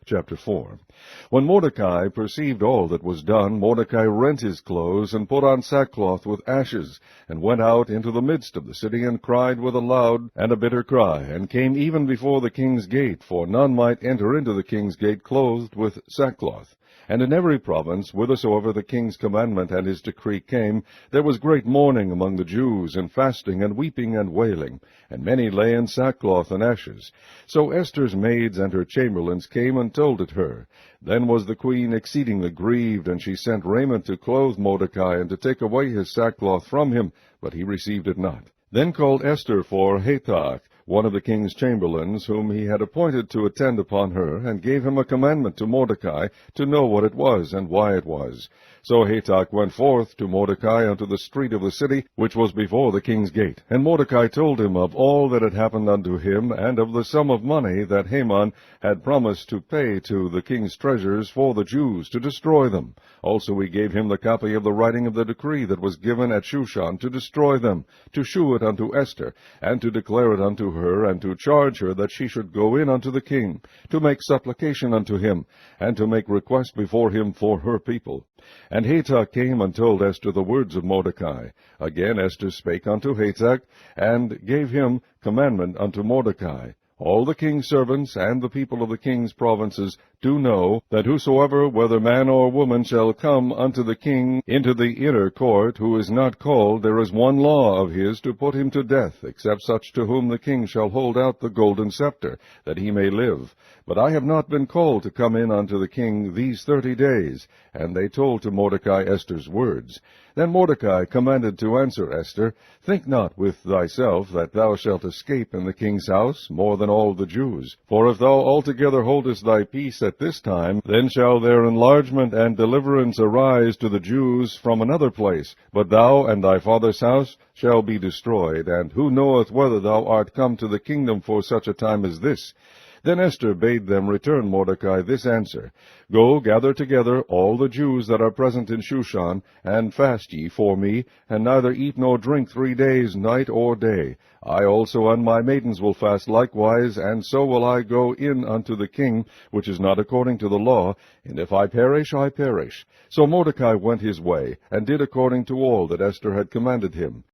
Chapter 4. When Mordecai perceived all that was done, Mordecai rent his clothes, and put on sackcloth with ashes, and went out into the midst of the city, and cried with a loud and a bitter cry, and came even before the king's gate, for none might enter into the king's gate clothed with sackcloth. And in every province, whithersoever the king's commandment and his decree came, there was great mourning among the Jews, and fasting, and weeping, and wailing, and many lay in sackcloth and ashes. So Esther's maids and her chamberlains came and told it her. Then was the queen exceedingly grieved, and she sent raiment to clothe Mordecai, and to take away his sackcloth from him, but he received it not. Then called Esther for Hathach, one of the king's chamberlains, whom he had appointed to attend upon her, and gave him a commandment to Mordecai, to know what it was, and why it was. So Hathach went forth to Mordecai unto the street of the city, which was before the king's gate. And Mordecai told him of all that had happened unto him, and of the sum of money that Haman had promised to pay to the king's treasures for the Jews, to destroy them. Also he gave him the copy of the writing of the decree that was given at Shushan to destroy them, to shew it unto Esther, and to declare it unto her, and to charge her that she should go in unto the king, to make supplication unto him, and to make request before him for her people. And Hathach came and told Esther the words of Mordecai. Again Esther spake unto Hathach, and gave him commandment unto Mordecai. All the king's servants and the people of the king's provinces do know that whosoever, whether man or woman, shall come unto the king into the inner court, who is not called, there is one law of his to put him to death, except such to whom the king shall hold out the golden scepter, that he may live. But I have not been called to come in unto the king these 30 days. And they told to Mordecai Esther's words. Then Mordecai commanded to answer Esther, Think not with thyself that thou shalt escape in the king's house more than all the Jews. For if thou altogether holdest thy peace at this time, then shall their enlargement and deliverance arise to the Jews from another place. But thou and thy father's house shall be destroyed, and who knoweth whether thou art come to the kingdom for such a time as this? Then Esther bade them return Mordecai this answer, Go, gather together all the Jews that are present in Shushan, and fast ye for me, and neither eat nor drink 3 days, night or day. I also and my maidens will fast likewise, and so will I go in unto the king, which is not according to the law, and if I perish, I perish. So Mordecai went his way, and did according to all that Esther had commanded him.